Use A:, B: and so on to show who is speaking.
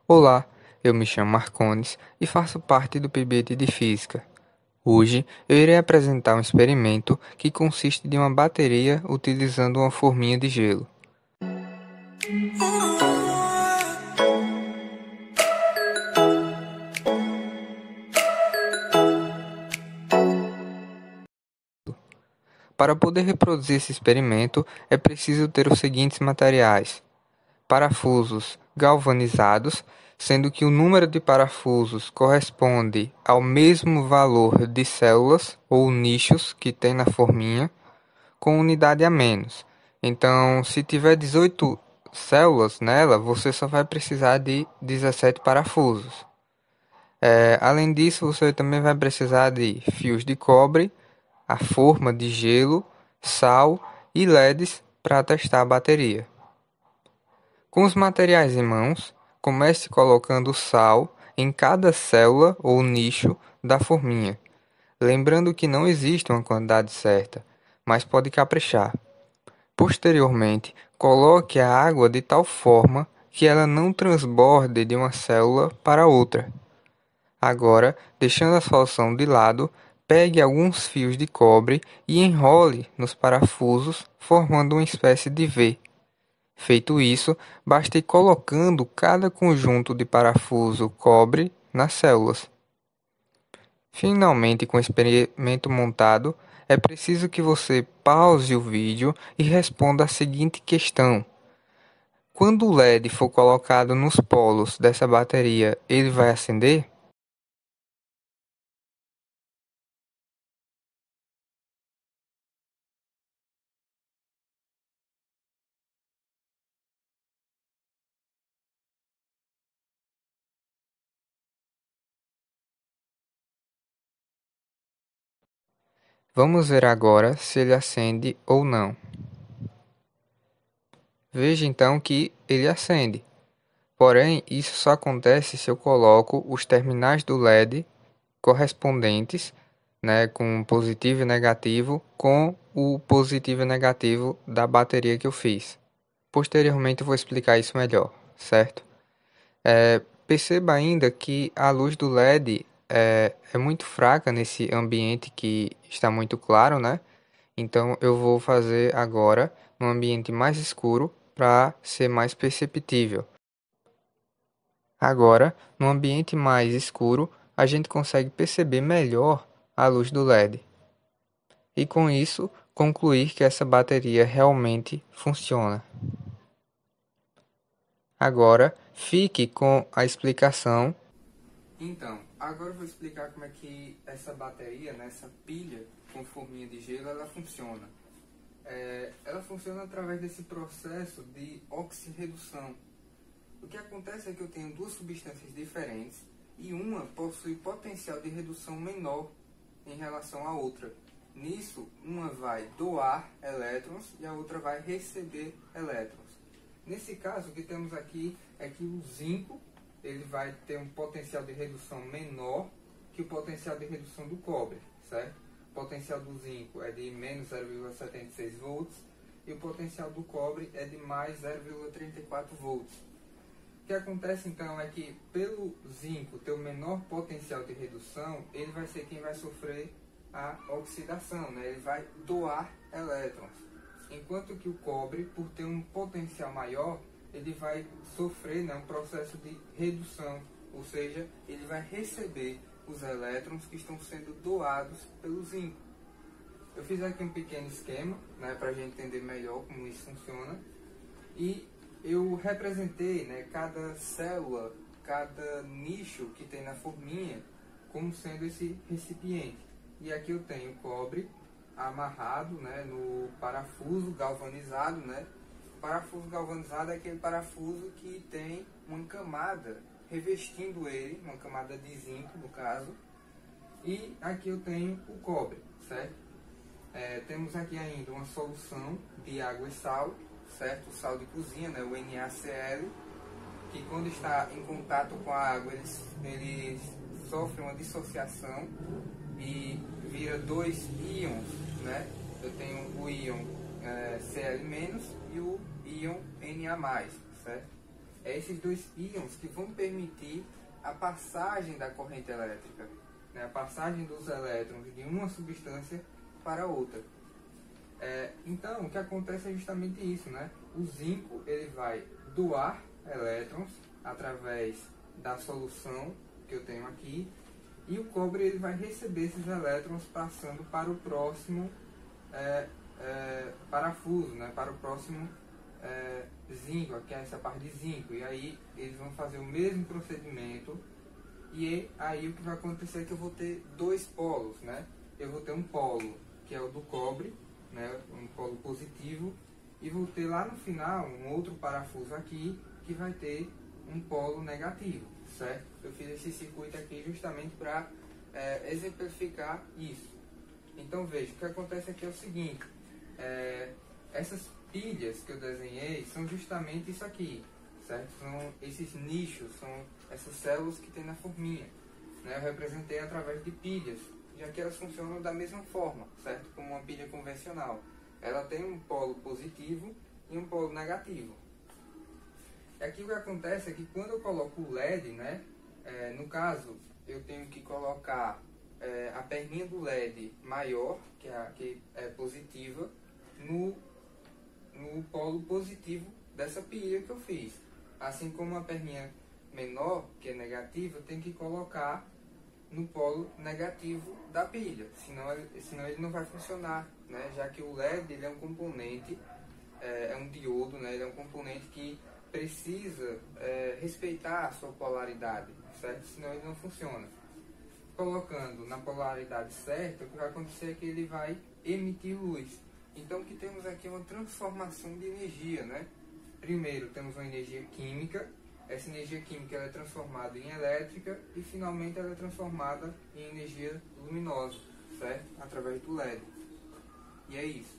A: Olá, eu me chamo Marcones e faço parte do PBT de Física. Hoje eu irei apresentar um experimento que consiste de uma bateria utilizando uma forminha de gelo. Para poder reproduzir esse experimento, é preciso ter os seguintes materiais: parafusos galvanizados, sendo que o número de parafusos corresponde ao mesmo valor de células ou nichos que tem na forminha, com unidade a menos. Então, se tiver 18 células nela, você só vai precisar de 17 parafusos. Além disso, você também vai precisar de fios de cobre, a forma de gelo, sal e LEDs para testar a bateria. Com os materiais em mãos, comece colocando sal em cada célula ou nicho da forminha, lembrando que não existe uma quantidade certa, mas pode caprichar. Posteriormente, coloque a água de tal forma que ela não transborde de uma célula para outra. Agora, deixando a solução de lado, pegue alguns fios de cobre e enrole nos parafusos, formando uma espécie de V. Feito isso, basta ir colocando cada conjunto de parafuso cobre nas células. Finalmente, com o experimento montado, é preciso que você pause o vídeo e responda a seguinte questão: quando o LED for colocado nos polos dessa bateria, ele vai acender? Vamos ver agora se ele acende ou não. Veja então que ele acende. Porém, isso só acontece se eu coloco os terminais do LED correspondentes, né, com positivo e negativo, com o positivo e negativo da bateria que eu fiz. Posteriormente eu vou explicar isso melhor, certo? Perceba ainda que a luz do LED é muito fraca nesse ambiente que está muito claro, né? Então eu vou fazer agora num ambiente mais escuro para ser mais perceptível. Agora, no ambiente mais escuro, a gente consegue perceber melhor a luz do LED. E com isso, concluir que essa bateria realmente funciona. Agora, fique com a explicação. Então, agora eu vou explicar como é que essa bateria, né, essa pilha com forminha de gelo, ela funciona. Ela funciona através desse processo de oxirredução. O que acontece é que eu tenho duas substâncias diferentes e uma possui potencial de redução menor em relação à outra. Nisso, uma vai doar elétrons e a outra vai receber elétrons. Nesse caso, o que temos aqui é que o zinco ele vai ter um potencial de redução menor que o potencial de redução do cobre, certo? O potencial do zinco é de menos 0,76 volts e o potencial do cobre é de mais 0,34 volts. O que acontece então é que pelo zinco ter o menor potencial de redução, ele vai ser quem vai sofrer a oxidação, né? Ele vai doar elétrons. Enquanto que o cobre, por ter um potencial maior, ele vai sofrer, né, um processo de redução, ou seja, ele vai receber os elétrons que estão sendo doados pelo zinco. Eu fiz aqui um pequeno esquema, né, para a gente entender melhor como isso funciona, e eu representei, né, cada célula, cada nicho que tem na forminha como sendo esse recipiente. E aqui eu tenho cobre amarrado, né, no parafuso galvanizado, né? Parafuso galvanizado é aquele parafuso que tem uma camada revestindo ele, uma camada de zinco no caso. E aqui eu tenho o cobre, certo? Temos aqui ainda uma solução de água e sal, certo? O sal de cozinha, né, o NaCl, que quando está em contato com a água ele sofre uma dissociação e vira dois íons, né? Eu tenho o íon Cl- e o íon Na+, certo? esses dois íons que vão permitir a passagem da corrente elétrica, né? A passagem dos elétrons de uma substância para outra. Então, o que acontece é justamente isso, né? O zinco ele vai doar elétrons através da solução que eu tenho aqui, e o cobre ele vai receber esses elétrons passando para o próximo parafuso, né? Para o próximo zinco, que é essa parte de zinco. E aí eles vão fazer o mesmo procedimento, e aí o que vai acontecer é que eu vou ter dois polos, né? Eu vou ter um polo que é o do cobre, né? Um polo positivo, e vou ter lá no final um outro parafuso aqui que vai ter um polo negativo, certo? Eu fiz esse circuito aqui justamente para exemplificar isso. Então veja, o que acontece aqui é o seguinte, essas pilhas que eu desenhei são justamente isso aqui, certo? São esses nichos, são essas células que tem na forminha, né? Eu representei através de pilhas, já que elas funcionam da mesma forma, certo? Como uma pilha convencional. Ela tem um polo positivo e um polo negativo. Aqui o que acontece é que quando eu coloco o LED, né? No caso, eu tenho que colocar a perninha do LED maior, que é positiva, no polo positivo dessa pilha que eu fiz. Assim como a perninha menor, que é negativa, eu tenho que colocar no polo negativo da pilha, senão ele não vai funcionar, né? Já que o LED ele é um componente, é um diodo, né? Ele é um componente que precisa respeitar a sua polaridade, certo? Senão ele não funciona. Colocando na polaridade certa, o que vai acontecer é que ele vai emitir luz. Então o que temos aqui é uma transformação de energia, né? Primeiro temos uma energia química. Essa energia química ela é transformada em elétrica e finalmente ela é transformada em energia luminosa, certo? Através do LED. E é isso.